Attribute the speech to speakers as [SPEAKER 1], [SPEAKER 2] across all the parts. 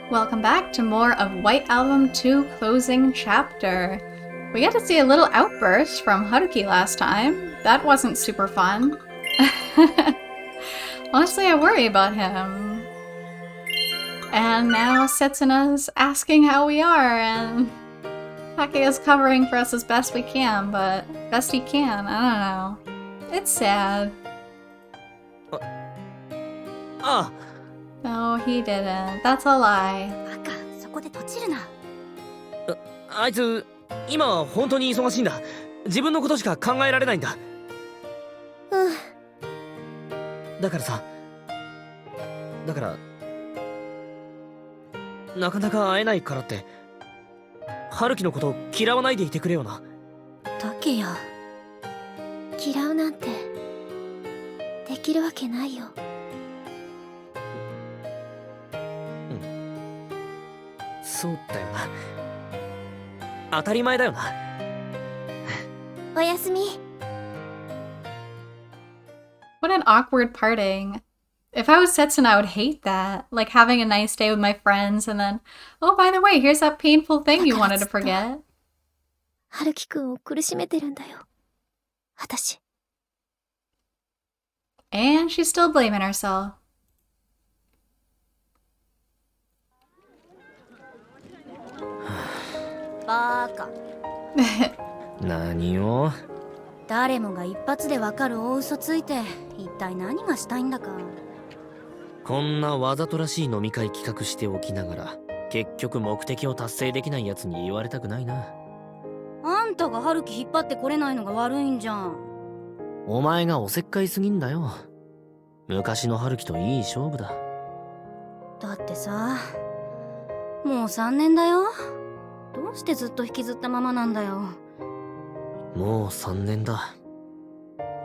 [SPEAKER 1] Welcome back to more of White Album 2 Closing Chapter. We got to see a little outburst from Haruki last time. That wasn't super fun. Honestly, I worry about him. And now Setsuna's asking how we are, and Takeya's covering for us as best we can, but best he can, I don't know. It's sad. No, he didn't. That's a lie.
[SPEAKER 2] バカ、そこで閉じるな。
[SPEAKER 3] あいつ、今は本当に忙しいんだ。自分のことしか考えられないんだ。だからさ、なかなか会えないからって、春樹のこと嫌わないでいてくれよな。
[SPEAKER 2] タケヤ、嫌うなんてできるわけないよ。
[SPEAKER 3] そうだよな。当たり前だよな。
[SPEAKER 2] おやすみ。
[SPEAKER 1] What an awkward parting. If I was Setsuna, I would hate that. Like having a nice day with my friends and then, oh, by the way, here's that painful thing you wanted to forget.
[SPEAKER 2] 春樹くんを苦しめてるんだよ。私。
[SPEAKER 1] And she's still blaming herself.
[SPEAKER 2] バカ。
[SPEAKER 3] 何を？
[SPEAKER 2] 誰もが一発でわかる大嘘ついて、一体何がしたいんだか。
[SPEAKER 3] こんなわざとらしい飲み会企画しておきながら、結局目的を達成できないやつに言われたくないな。
[SPEAKER 2] あんたが春樹引っ張ってこれないのが悪いんじゃん。
[SPEAKER 3] お前がおせっかいすぎんだよ。昔の春樹といい勝負だ。
[SPEAKER 2] だってさ、もう3年だよ。どうしてずっと引きずったままなんだよ。
[SPEAKER 3] もう3年だ。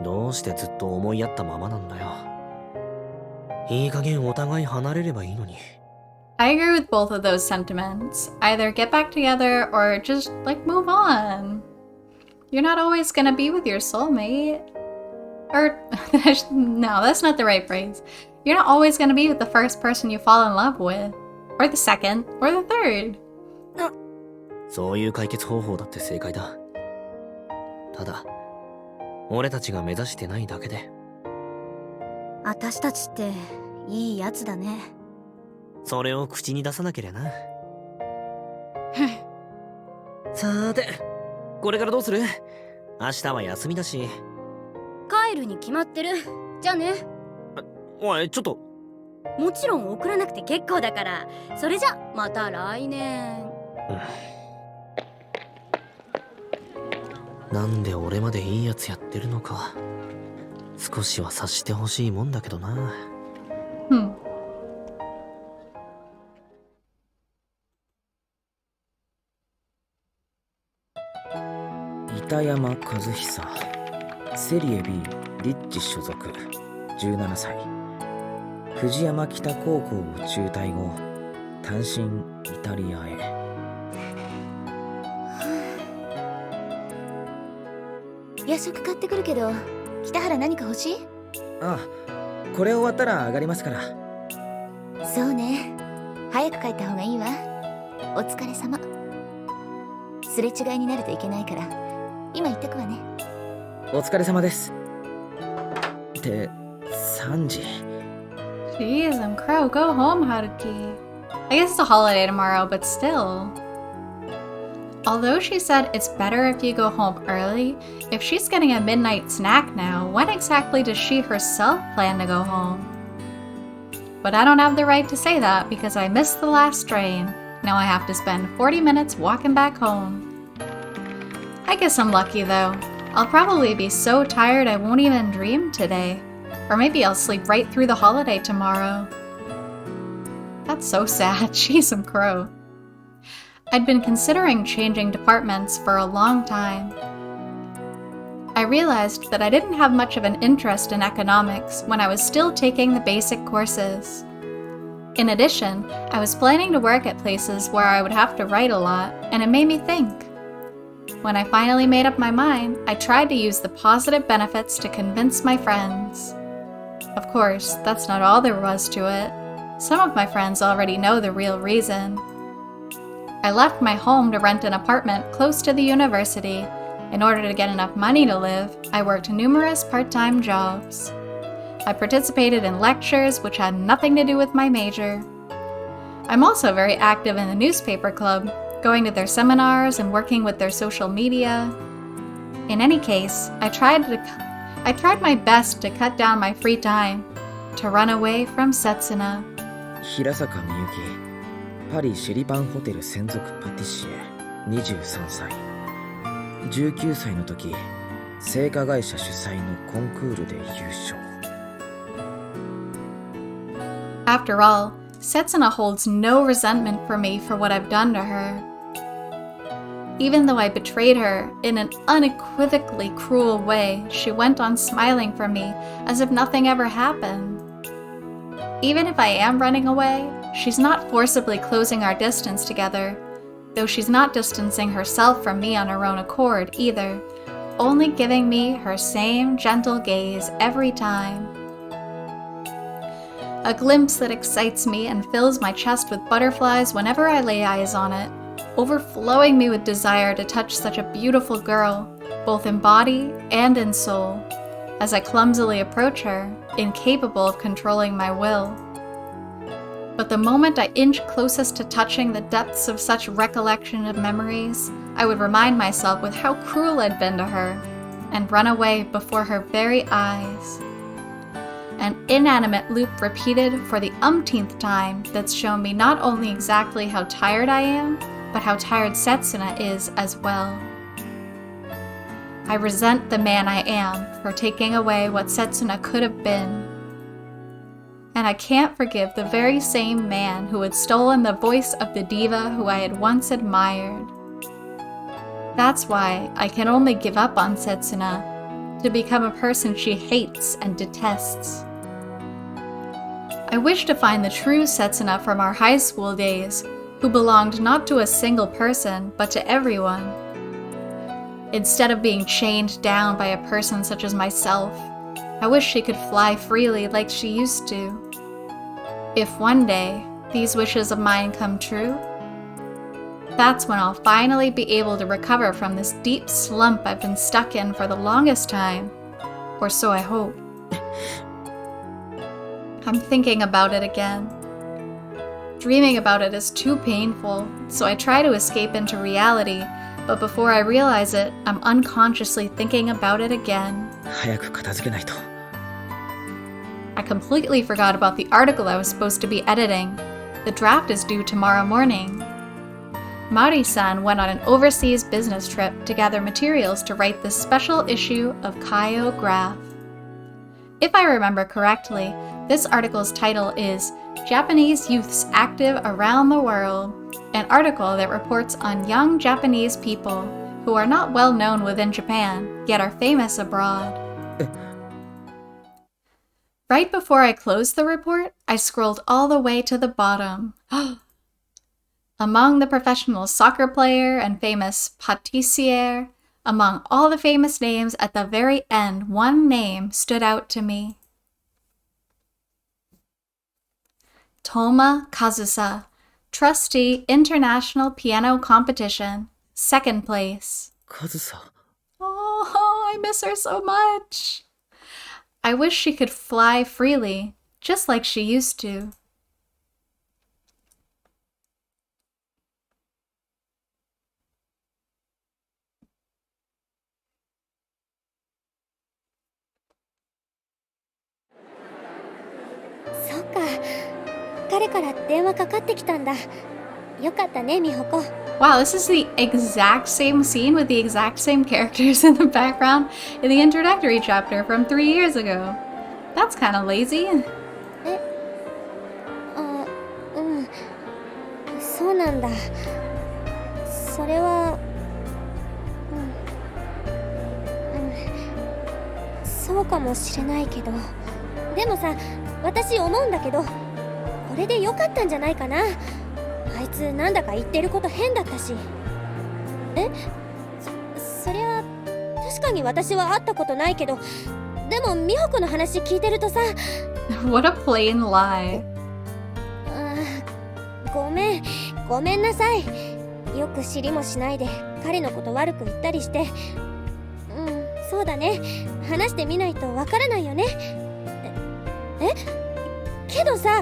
[SPEAKER 3] どうしてずっと思いやったままなんだよ。いい加減お互い離れればいいのに。
[SPEAKER 1] I agree with both of those sentiments. Either get back together or just, like, move on. You're not always gonna be with your soulmate. Or, no, that's not the right phrase. You're not always gonna be with the first person you fall in love with. Or the second, or the third.
[SPEAKER 3] そういう解決方法だって正解だ。ただ、俺たちが目指してないだけで。
[SPEAKER 2] 私たちっていいやつだね。
[SPEAKER 3] それを口に出さなければな。さーて、これからどうする？明日は休みだし。
[SPEAKER 2] 帰るに決まってる。じゃあね。
[SPEAKER 3] おい、ちょっと。
[SPEAKER 2] もちろん送らなくて結構だから。それじゃまた来年。
[SPEAKER 3] なんで俺までいいやつやってるのか、少しは察してほしいもんだけどな。
[SPEAKER 4] 板山和久、セリエ B リッチ所属、17歳。藤山北高校を中退後、単身イタリアへ。
[SPEAKER 2] 夜食買ってくるけど、北原何か欲しい？
[SPEAKER 4] ああ、これ終わったら上がりますから。
[SPEAKER 2] そうね。早く帰った方がいいわ。お疲れ様。すれ違いになるといけないから、今行ってくわね。
[SPEAKER 4] お疲れ様です。って3時。
[SPEAKER 1] Jeez, I'm crow. Go home, Haruki. I guess it's a holiday tomorrow, but still. Although she said it's better if you go home early, if she's getting a midnight snack now, when exactly does she herself plan to go home? But I don't have the right to say that because I missed the last train. Now I have to spend 40 minutes walking back home. I guess I'm lucky though. I'll probably be so tired I won't even dream today. Or maybe I'll sleep right through the holiday tomorrow. That's so sad. Jeez, I'm crow. I'd been considering changing departments for a long time. I realized that I didn't have much of an interest in economics when I was still taking the basic courses. In addition, I was planning to work at places where I would have to write a lot, and it made me think. When I finally made up my mind, I tried to use the positive benefits to convince my friends. Of course, that's not all there was to it. Some of my friends already know the real reason. I left my home to rent an apartment close to the university. In order to get enough money to live, I worked numerous part-time jobs. I participated in lectures which had nothing to do with my major. I'm also very active in the newspaper club, going to their seminars and working with their social media. In any case, I tried my best to cut down my free time, to run away from Setsuna.
[SPEAKER 4] 平坂みゆき、パリシェリパンホテル専属パティシエ、23歳。19歳の時、製菓会社主催のコンクールで優勝。
[SPEAKER 1] After all, Setsuna holds no resentment for me for what I've done to her. Even though I betrayed her in an unequivocally cruel way, she went on smiling for me as if nothing ever happened. Even if I am running away, she's not forcibly closing our distance together, though she's not distancing herself from me on her own accord either, only giving me her same gentle gaze every time. A glimpse that excites me and fills my chest with butterflies whenever I lay eyes on it, overflowing me with desire to touch such a beautiful girl, both in body and in soul, as I clumsily approach her, incapable of controlling my will. But the moment I inch closest to touching the depths of such recollection of memories, I would remind myself with how cruel I'd been to her, and run away before her very eyes. An inanimate loop repeated for the umpteenth time that's shown me not only exactly how tired I am, but how tired Setsuna is as well. I resent the man I am for taking away what Setsuna could have been. And I can't forgive the very same man who had stolen the voice of the diva who I had once admired. That's why I can only give up on Setsuna, to become a person she hates and detests. I wish to find the true Setsuna from our high school days, who belonged not to a single person, but to everyone. Instead of being chained down by a person such as myself, I wish she could fly freely like she used to. If one day these wishes of mine come true, that's when I'll finally be able to recover from this deep slump I've been stuck in for the longest time, or so I hope. I'm thinking about it again. Dreaming about it is too painful, so I try to escape into reality, but before I realize it, I'm unconsciously thinking about it again.
[SPEAKER 4] 早く片付けないと。
[SPEAKER 1] I completely forgot about the article I was supposed to be editing. The draft is due tomorrow morning. Mari-san went on an overseas business trip to gather materials to write this special issue of Kaio Graph. If I remember correctly, this article's title is Japanese Youths Active Around the World, an article that reports on young Japanese people who are not well known within Japan, yet are famous abroad. Right before I closed the report, I scrolled all the way to the bottom. Among the professional soccer player and famous pâtissier, among all the famous names at the very end, one name stood out to me. Toma Kazusa, Trustee International Piano Competition, 2nd place.
[SPEAKER 4] カズサ。
[SPEAKER 1] Oh, I miss her so much. I wish she could fly freely, just like she used to. Wow, this is the exact same scene with the exact same characters in the background in the introductory chapter from 3 years ago. That's kind of lazy.
[SPEAKER 5] そうなんだ。それはそうかもしれないけど、でもさ、私思うんだけど、これで良かったんじゃないかな。あいつなんだか言ってること変だったし。そりゃ確かに私は会ったことないけど、でも美穂子の話聞いてるとさ。
[SPEAKER 1] What a plain lie.
[SPEAKER 5] ごめんなさい。よく知りもしないで彼のこと悪く言ったりして。そうだね。話してみないとわからないよね。けどさ、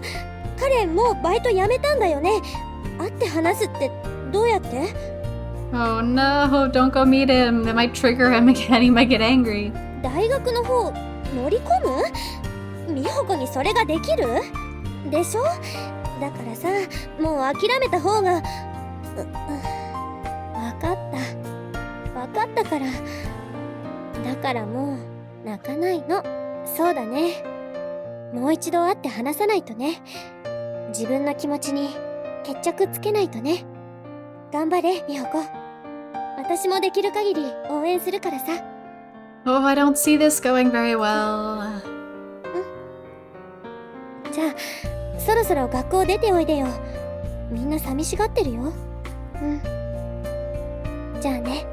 [SPEAKER 5] 彼もうバイト辞めたんだよね。会って話すってどうやって？
[SPEAKER 1] Oh no, don't go meet him. It might trigger him again. He might get angry.
[SPEAKER 5] 大学の方乗り込む？美穂子にそれができる？でしょ？だからさ、もう諦めた方が。わかったから。だからもう泣かないの。そうだね。もう一度会って話さないとね。自分の気持ちに決着つけないとね。頑張れ、美穂子。私もできる限り応援するからさ。
[SPEAKER 1] Oh, I don't see this going very well.
[SPEAKER 5] じゃあ、そろそろ学校出ておいでよ。みんな寂しがってるよ。じゃあね。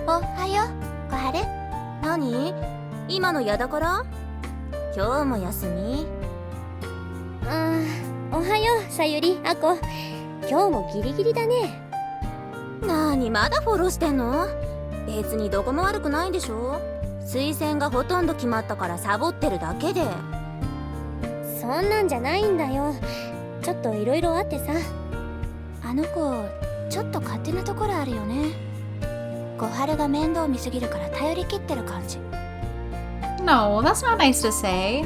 [SPEAKER 2] おはよう、小春。
[SPEAKER 6] 何？今のやだから？今日も休み？
[SPEAKER 5] おはよう、さゆり、あこ。今日もギリギリだね。
[SPEAKER 6] なにまだフォローしてんの？別にどこも悪くないんでしょ？推薦がほとんど決まったからサボってるだけで。
[SPEAKER 5] そんなんじゃないんだよ。ちょっといろいろあってさ。
[SPEAKER 6] あの子ちょっと勝手なところあるよね。小春が面倒見すぎるから頼り切ってる感じ。
[SPEAKER 1] No, that's not nice to say.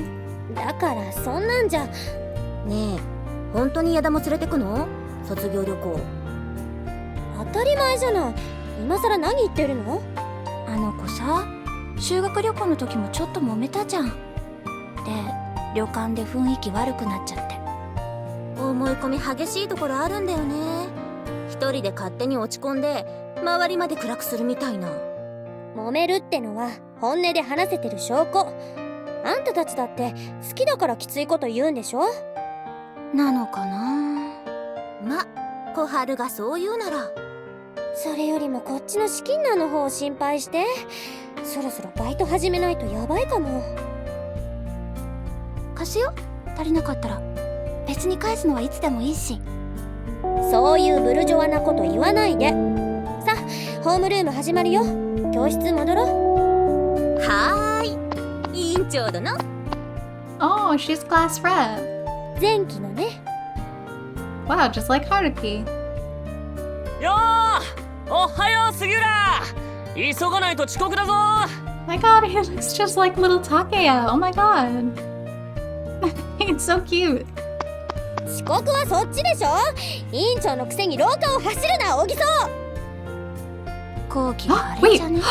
[SPEAKER 5] だからそんなんじゃ。
[SPEAKER 6] ねえ、本当に矢田も連れてくの？卒業旅行。
[SPEAKER 5] 当たり前じゃない。今さら何言ってるの？
[SPEAKER 6] あの子さ、修学旅行の時もちょっと揉めたじゃん。で、旅館で雰囲気悪くなっちゃって。思い込み激しいところあるんだよね。一人で勝手に落ち込んで周りまで暗くするみたいな。
[SPEAKER 5] 揉めるってのは本音で話せてる証拠。あんたたちだって好きだからきついこと言うんでしょ？
[SPEAKER 6] なのかな。ま、小春がそう言うなら。
[SPEAKER 5] それよりもこっちの資金難の方を心配して。そろそろバイト始めないとやばいかも。
[SPEAKER 6] 貸すよ、足りなかったら。別に返すのはいつでもいいし。
[SPEAKER 5] そういうブルジョワなこと言わないで。さ、ホームルーム始まるよ。教室戻ろう。
[SPEAKER 6] はーい、委員長殿。
[SPEAKER 1] Oh, she's class rep.
[SPEAKER 5] 前期のね。
[SPEAKER 1] Wow, just like Haruki.
[SPEAKER 7] よー、おはよう杉浦。急がないと遅刻だぞ。
[SPEAKER 1] My god, he looks just like little Takeya. Oh my god. He's so cute.
[SPEAKER 5] 遅刻はそっちでしょ。委員長のくせに廊下を走るな、小木曽。
[SPEAKER 6] 後期があれじゃね？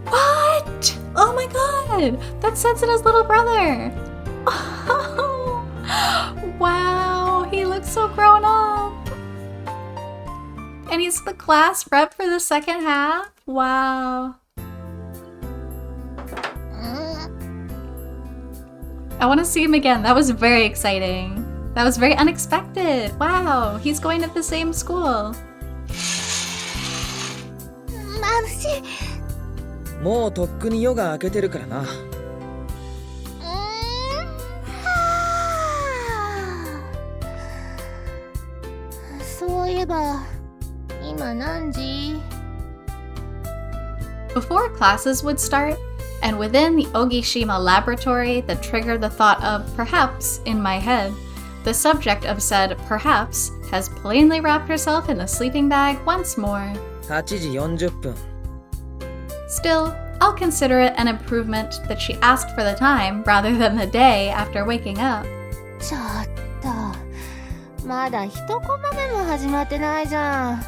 [SPEAKER 1] What? Oh my god! That's Setsuna's little brother! Oh, wow, he looks so grown up! And he's the class rep for the second half? Wow. I want to see him again. That was very exciting. That was very unexpected. Wow, he's going to the same school.
[SPEAKER 2] 眩しい。
[SPEAKER 4] もうとっくに夜が明けてるからな。
[SPEAKER 2] そういえば今何時？
[SPEAKER 1] Before classes would start, and within the Ogishima laboratory that triggered the thought of perhaps in my head, the subject of said perhaps has plainly wrapped herself in a sleeping bag once more.
[SPEAKER 4] 8時40分。
[SPEAKER 1] Still, I'll consider it an improvement that she asked for the time rather than the day after waking up.
[SPEAKER 2] ちょっとまだ一コマ目も始まってないじゃん。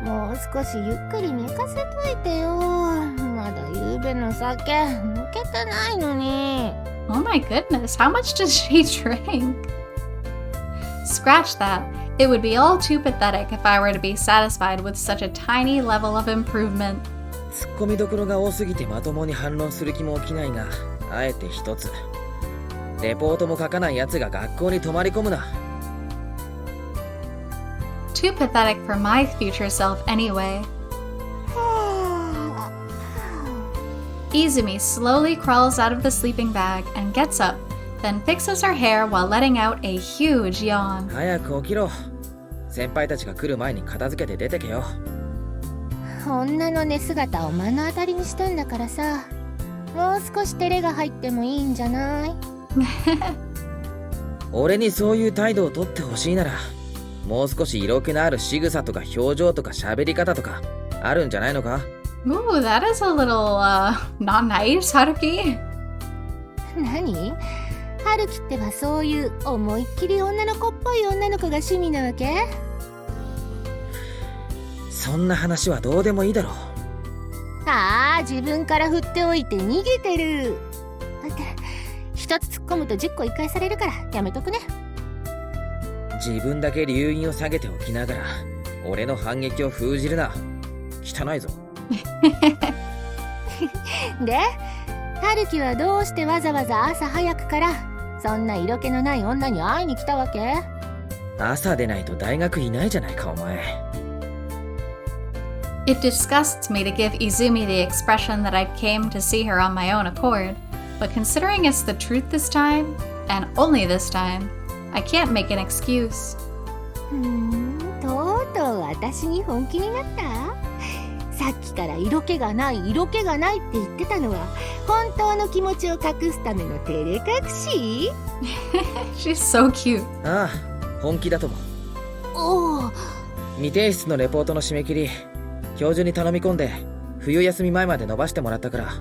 [SPEAKER 2] もう少しゆっくり寝かせといてよ。まだ夕べの酒抜けてないのに。
[SPEAKER 1] Oh my goodness, how much does she drink? Scratch that. It would be all too pathetic if I were to be satisfied with such a tiny level of improvement.
[SPEAKER 4] ツッコミどころが多すぎてまともに反論する気も起きないが、あえて一つ。レポートも書かない奴が学校に泊まり込むな。
[SPEAKER 1] Too pathetic for my future self anyway. Izumi slowly crawls out of the sleeping bag and gets up, then fixes her hair while letting out a huge yawn.
[SPEAKER 4] 早く起きろ。先輩たちが来る前に片付けて出てけよ。
[SPEAKER 2] 女の寝姿を目の当たりにしたんだからさ、もう少し照れが入ってもいいんじゃない？
[SPEAKER 4] 俺にそういう態度をとってほしいなら、もう少し色気のある仕草とか表情とか喋り方とかあるんじゃないのか？
[SPEAKER 1] Ooh, that is a little, not nice, Haruki.
[SPEAKER 2] 何？春樹ってばそういう思いっきり女の子っぽい女の子が趣味なわけ？
[SPEAKER 4] そんな話はどうでもいいだろう。
[SPEAKER 2] ああ、自分から振っておいて逃げてる。だって一つ突っ込むと10個言い返されるからやめとくね。
[SPEAKER 4] 自分だけ留飲を下げておきながら俺の反撃を封じるな。汚いぞ。
[SPEAKER 2] で、春樹はどうしてわざわざ朝早くからそんな色気のない女に会いに来たわけ？
[SPEAKER 4] 朝でないと大学いないじゃないかお前。
[SPEAKER 1] It disgusts me to give Izumi the expression that I came to see her on my own accord, but considering it's the truth this time, and only this time, I can't make an excuse.
[SPEAKER 2] とうとう私に本気になった？さっきから色気がないって言ってたのは本当の気持ちを隠すための照れ隠し？
[SPEAKER 1] She's so cute.
[SPEAKER 4] ああ、本気だとも。
[SPEAKER 2] おお。
[SPEAKER 4] 未提出のレポートの締め切り教授に頼み込んで冬休み前まで伸ばしてもらったから、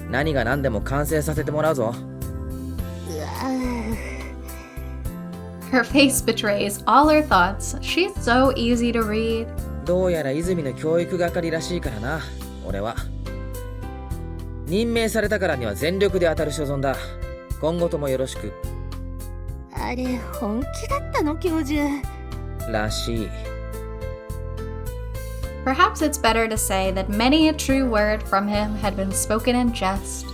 [SPEAKER 4] 何が何でも完成させてもらうぞ。
[SPEAKER 1] Her face betrays all her thoughts. She's so easy to read.
[SPEAKER 4] どうやら泉の教育係らしいからな。俺は任命されたからには全力で当たる所存だ。今後ともよろしく。
[SPEAKER 2] あれ本気だったの教授？
[SPEAKER 4] らしい。
[SPEAKER 1] Perhaps it's better to say that many a true word from him had been spoken in jest.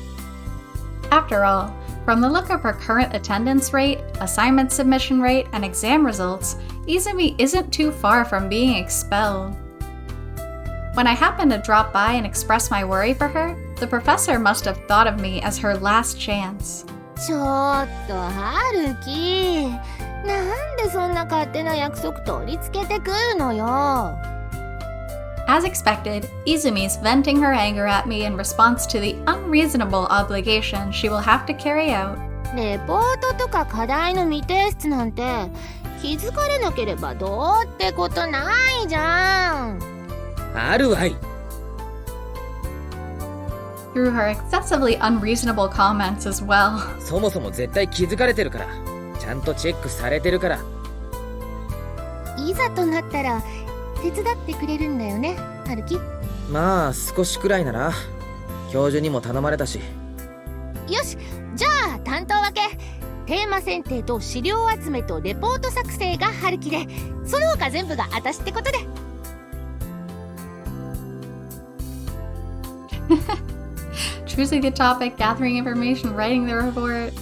[SPEAKER 1] After all, from the look of her current attendance rate, assignment submission rate, and exam results, Izumi isn't too far from being expelled. When I happened to drop by and express my worry for her, the professor must have thought of me as her last chance.
[SPEAKER 2] ちょっと春樹、なんでそんな勝手な約束取り付けてくるのよ。
[SPEAKER 1] As expected, Izumi's venting her anger at me in response to the unreasonable obligation she will have to carry out.
[SPEAKER 2] レポートとか課題の未提出なんて気づかれなければどうってことないじゃん。
[SPEAKER 4] あるわい。
[SPEAKER 1] Through her excessively unreasonable comments as well.
[SPEAKER 4] そもそも絶対気づかれてるから、ちゃんとチェックされてるから。
[SPEAKER 2] いざとなったら手伝ってくれるんだよね、春樹。
[SPEAKER 4] まあ少しくらいなら。教授にも頼まれたし。
[SPEAKER 2] よし、じゃあ担当分け。テーマ選定と資料集めとレポート作成が春樹で、その他全部が私ってことで。
[SPEAKER 1] Choosing the topic, gathering information, writing the report.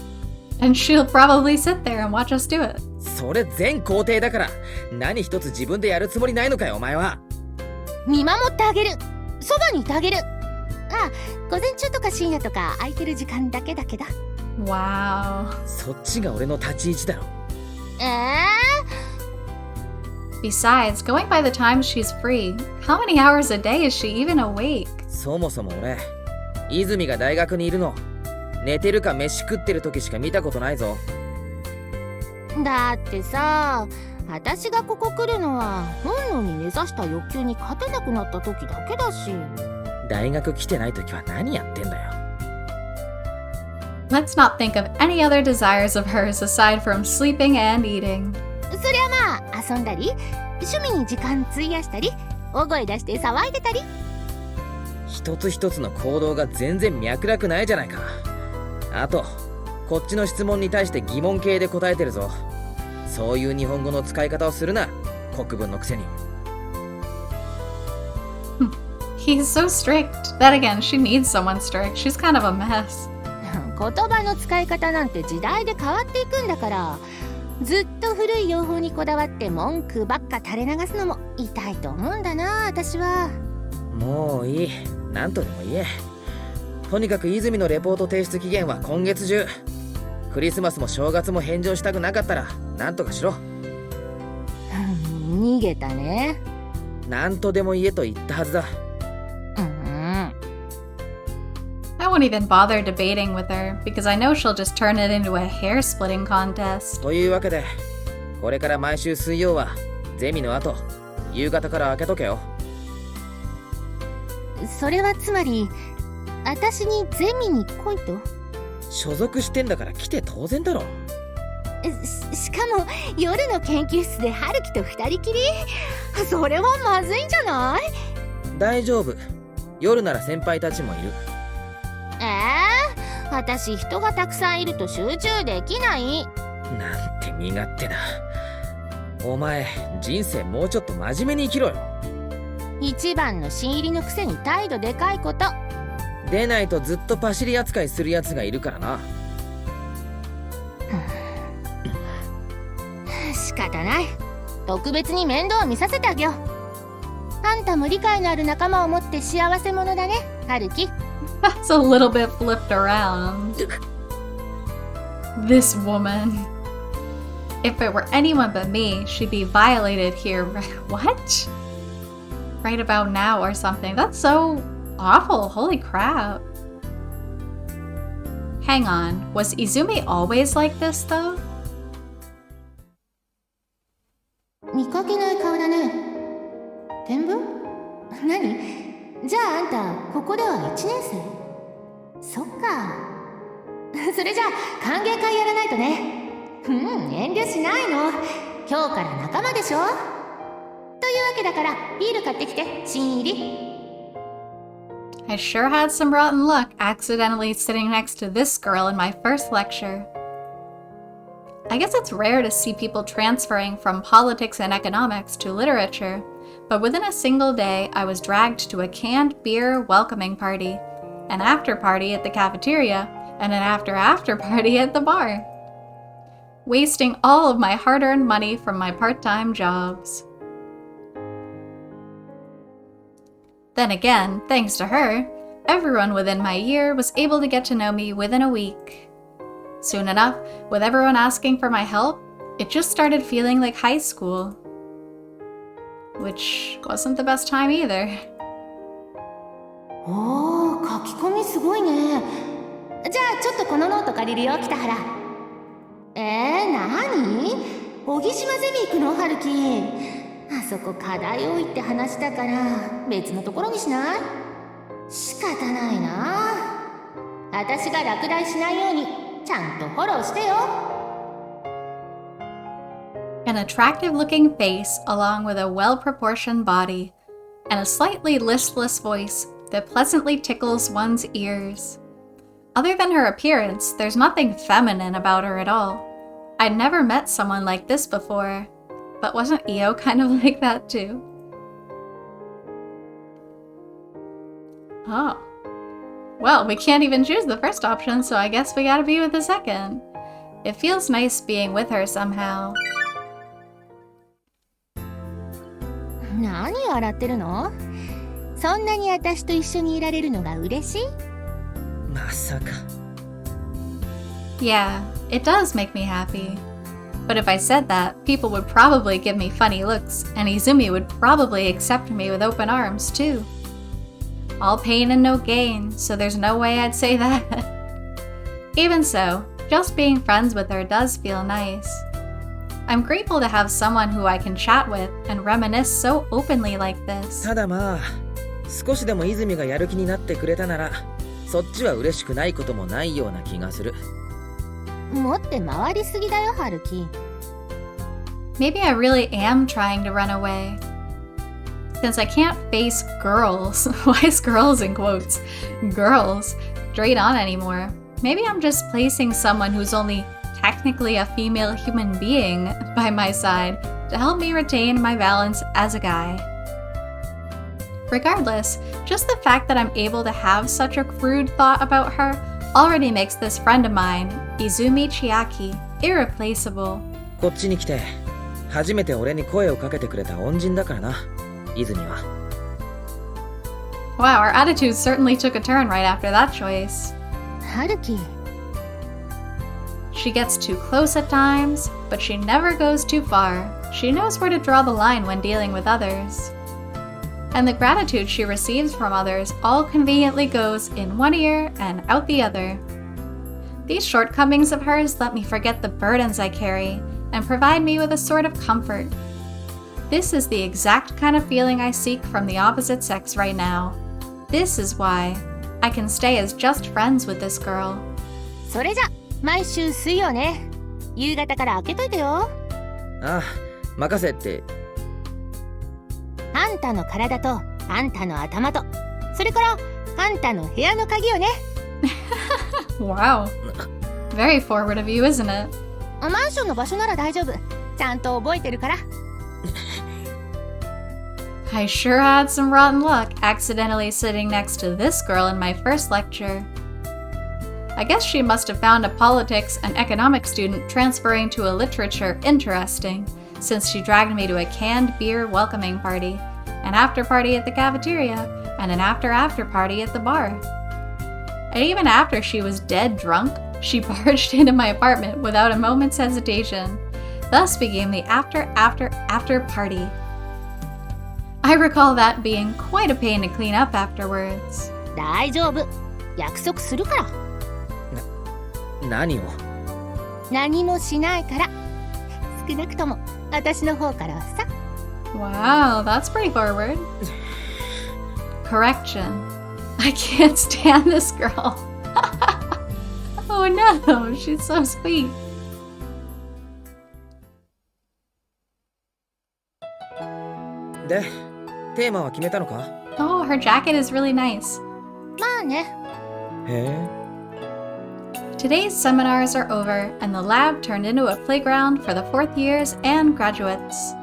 [SPEAKER 1] And she'll probably sit there and watch us do it.
[SPEAKER 4] それ全工程だから、何一つ自分でやるつもりないのかよお前は。
[SPEAKER 2] 見守ってあげる。そばにいてあげる。あ、午前中とか深夜とか空いてる時間だけだけど。
[SPEAKER 1] Wow.
[SPEAKER 4] そっちが俺の立ち位置だろ。
[SPEAKER 1] Besides, going by the time she's free, how many hours a day is she even awake?
[SPEAKER 4] そもそも俺、泉が大学にいるの寝てるか飯食ってる時しか見たことないぞ。
[SPEAKER 2] だってさ、私がここ来るのは本能に根ざした欲求に勝てなくなった時だけだし。
[SPEAKER 4] 大学来てない時は何やってんだよ。
[SPEAKER 1] Let's not think of any other desires of hers aside from sleeping and eating.
[SPEAKER 2] そりゃまあ遊んだり趣味に時間費やしたり大声出して騒いでたり。
[SPEAKER 4] 一つ一つの行動が全然脈絡ないじゃないか。あとこっちの質問に対して疑問形で答えてるぞ。そういう日本語の使い方をするな、国文のくせに。
[SPEAKER 1] He's so strict. Then again, she needs someone strict. She's kind of a mess.
[SPEAKER 2] 言葉の使い方なんて時代で変わっていくんだから、ずっと古い用法にこだわって文句ばっか垂れ流すのも痛いと思うんだな、私は。
[SPEAKER 4] もういい、なんとでも言え。とにかく泉のレポート提出期限は今月中。クリスマスも正月も返上したくなかったらなんとかしろ。
[SPEAKER 2] 逃げたね。
[SPEAKER 4] なんとでも言えと言ったはずだ。
[SPEAKER 1] I won't even bother debating with her because I know she'll just turn it into a hair splitting contest.
[SPEAKER 4] というわけでこれから毎週水曜はゼミの後夕方から開けとけよ。
[SPEAKER 2] それはつまり私にゼミに来いと？
[SPEAKER 4] 所属してんだから来て当然だろ。
[SPEAKER 2] しかも夜の研究室で春樹と二人きり？それはまずいんじゃない？
[SPEAKER 4] 大丈夫、夜なら先輩たちもいる。
[SPEAKER 2] 私人がたくさんいると集中できない。
[SPEAKER 4] なんて身勝手だ。お前人生もうちょっと真面目に生きろよ。
[SPEAKER 2] 一番の新入りのくせに態度でかいこと。
[SPEAKER 4] 出ないとずっとパシリ扱いするやつがいるからな。
[SPEAKER 2] 仕方ない。特別に面倒を見させてあげよう。あんたも理解のある仲間を持って幸せ者だね、春樹。
[SPEAKER 1] That's a little bit flipped around. This woman. If it were anyone but me, she'd be violated here. What? Right about now or something. That's so awful. Holy crap. Hang on. Was Izumi always like this, though?
[SPEAKER 2] 見かけない顔だね。天文？何？じゃああんたここでは1年生？そっか。それじゃあ歓迎会やらないとね。遠慮しないの。今日から仲間でしょ。というわけだからビール買ってきて、新入り。
[SPEAKER 1] I sure had some rotten luck accidentally sitting next to this girl in my first lecture. I guess it's rare to see people transferring from politics and economics to literature, but within a single day I was dragged to a canned beer welcoming party, an after party at the cafeteria, and an after party at the bar. Wasting all of my hard-earned money from my part-time jobs. Then again, thanks to her, everyone within my year was able to get to know me within a week. Soon enough, with everyone asking for my help, it just started feeling like high school. Which wasn't the best time either.
[SPEAKER 2] おー、書き込みすごいね。じゃあちょっとこのノート借りるよ、北原。何？小木島ゼミ行くの、春樹。あそこ課題多いって話したから別のところにしない？仕方ないな。私が落第しないようにちゃんとフォローしてよ。
[SPEAKER 1] An attractive-looking face along with a well-proportioned body, and a slightly listless voice that pleasantly tickles one's ears. Other than her appearance, there's nothing feminine about her at all. I'd never met someone like this before, but wasn't Io kind of like that too? Oh. Well, we can't even choose the first option, so I guess we gotta be with the second. It feels nice being with her somehow.
[SPEAKER 2] 何笑ってるの？そんなに私と一緒にいられるのが嬉しい？
[SPEAKER 4] まさか。
[SPEAKER 1] Yeah, it does make me happy. But if I said that, people would probably give me funny looks, and Izumi would probably accept me with open arms, too. All pain and no gain, so there's no way I'd say that. Even so, just being friends with her does feel nice. I'm grateful to have someone who I can chat with and reminisce so openly like this.
[SPEAKER 4] ただまあ少しでも泉がやる気になってくれたならそっちは嬉しくないこともないような気がする。
[SPEAKER 2] 持って回りすぎだよ、春樹。
[SPEAKER 1] Maybe I really am trying to run away. Since I can't face girls, why is girls in quotes, girls, straight on anymore, maybe I'm just placing someone who's only technically a female human being by my side to help me retain my balance as a guy. Regardless, just the fact that I'm able to have such a crude thought about her already makes this friend of mine, Izumi Chiaki, irreplaceable.
[SPEAKER 4] こっちに来て初めて俺に声をかけてくれた恩人だからな、泉は。
[SPEAKER 1] Wow, our attitudes certainly took a turn right after that choice.
[SPEAKER 2] 春樹。
[SPEAKER 1] She gets too close at times, but she never goes too far. She knows where to draw the line when dealing with others. And the gratitude she receives from others all conveniently goes in one ear and out the other. These shortcomings of hers let me forget the burdens I carry and provide me with a sort of comfort. This is the exact kind of feeling I seek from the opposite sex right now. This is why I can stay as just friends with this girl.
[SPEAKER 2] それじゃ毎週水曜ね。夕方から開けといてよ。
[SPEAKER 4] ああ、任せって。
[SPEAKER 2] あんたの体とあんたの頭と、それからあんたの部屋の鍵よね。
[SPEAKER 1] Wow. Very forward of you, isn't it?
[SPEAKER 2] マンションの場所なら大丈夫。ちゃんと覚えてるから。
[SPEAKER 1] I sure had some rotten luck accidentally sitting next to this girl in my first lecture. I guess she must have found a politics and economics student transferring to a literature interesting, since she dragged me to a canned beer welcoming party, an after party at the cafeteria, and an after party at the bar. And even after she was dead drunk, she barged into my apartment without a moment's hesitation. Thus began the after party. I recall that being quite a pain to clean up afterwards.
[SPEAKER 2] 大丈夫。約束するから。
[SPEAKER 4] 何を？
[SPEAKER 2] 何もしないから。少なくとも私の方からはさ。
[SPEAKER 1] Wow, that's pretty forward. Correction. I can't stand this girl. Oh no, she's so sweet.
[SPEAKER 4] De, テーマは決めたのか？
[SPEAKER 1] Oh, her jacket is really nice.
[SPEAKER 2] まあね。
[SPEAKER 4] へえ。
[SPEAKER 1] Today's seminars are over, and the lab turned into a playground for the fourth years and graduates.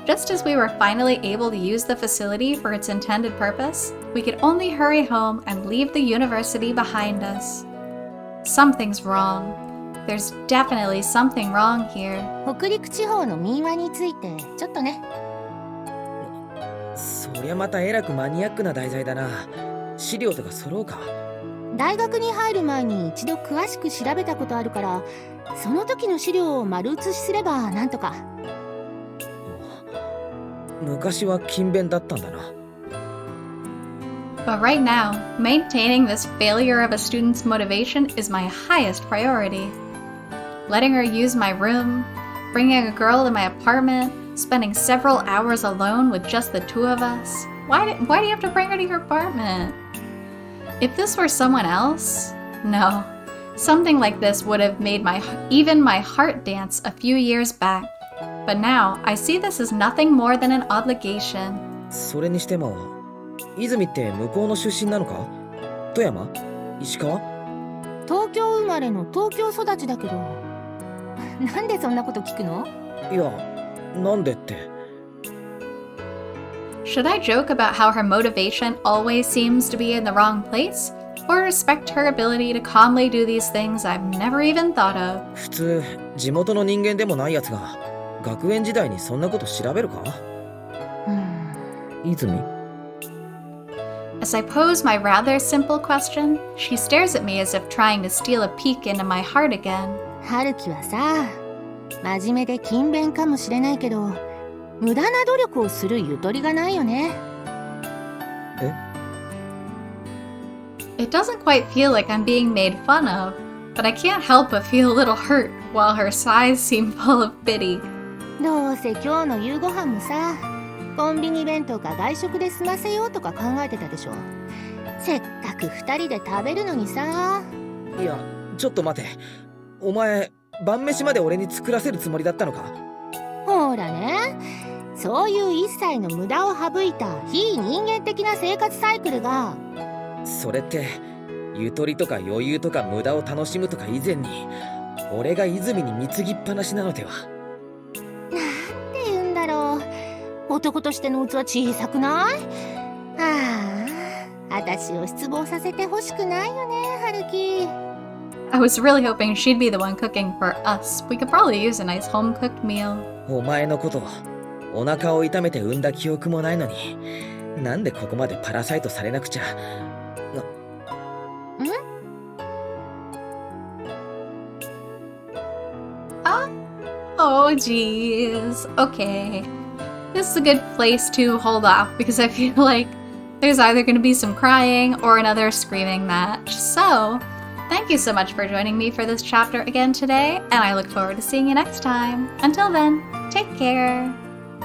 [SPEAKER 1] Just as we were finally able to use the facility for its intended purpose, we could only hurry home and leave the university behind us. Something's wrong. There's definitely something wrong here.
[SPEAKER 2] 北陸地方の民話についてちょっとね。
[SPEAKER 4] そりゃまたえらくマニアックな題材だな。資料とか揃うか？
[SPEAKER 2] 大学に入る前に一度詳しく調べたことあるから、その時の資料を丸写しすればなんとか。
[SPEAKER 4] 昔は勤勉だったんだな。
[SPEAKER 1] But right now, maintaining this failure of a student's motivation is my highest priority. Letting her use my room, bringing a girl to my apartment, spending several hours alone with just the two of us. Why do you have to bring her to your apartment? If this were someone else, no. Something like this would have made even my heart dance a few years back. But now, I see this as nothing more than an obligation.
[SPEAKER 4] それにしても、泉って向こうの出身なのか？富山？石川？
[SPEAKER 2] 東京生まれの東京育ちだけど。なんでそんなこと聞くの？
[SPEAKER 4] いや、なんでって。
[SPEAKER 1] Should I joke about how her motivation always seems to be in the wrong place? Or respect her ability to calmly do these things I've never even thought of?
[SPEAKER 4] 普通、地元の人間でもないやつが、学園時代にそんなこと調べるか？泉？
[SPEAKER 1] As I pose my rather simple question, she stares at me as if trying to steal a peek into my heart again.
[SPEAKER 2] 春樹はさ、真面目で勤勉かもしれないけど、無駄な努力をするゆとりがないよね。
[SPEAKER 4] え？
[SPEAKER 1] It doesn't quite feel like I'm being made fun of, but I can't help but feel a little hurt while her sighs seem full of pity.
[SPEAKER 2] どうせ今日の夕ご飯もさ、コンビニ弁当か外食で済ませようとか考えてたでしょ。せっかく2人で食べるのにさ。
[SPEAKER 4] いや、ちょっと待て。お前、晩飯まで俺に作らせるつもりだったのか？
[SPEAKER 2] ほらね、そういう一切の無駄を省いた非人間的な生活サイクルが。
[SPEAKER 4] それって、ゆとりとか余裕とか無駄を楽しむとか以前に、俺が泉に貢ぎっぱなしなのでは？
[SPEAKER 2] なんて言うんだろう。男としての器小さくない？私を失望させてほしくないよね、春樹。
[SPEAKER 1] I was really hoping she'd be the one cooking for us. We could probably use a nice home-cooked meal.
[SPEAKER 4] お前のこと、お腹を痛めて産んだ記憶もないのに、なんでここまでパラサイトされなくちゃ。
[SPEAKER 1] Oh, jeez. Okay. This is a good place to hold off because I feel like there's either going to be some crying or another screaming match. So, thank you so much for joining me for this chapter again today, and I look forward to seeing you next time. Until then, take care.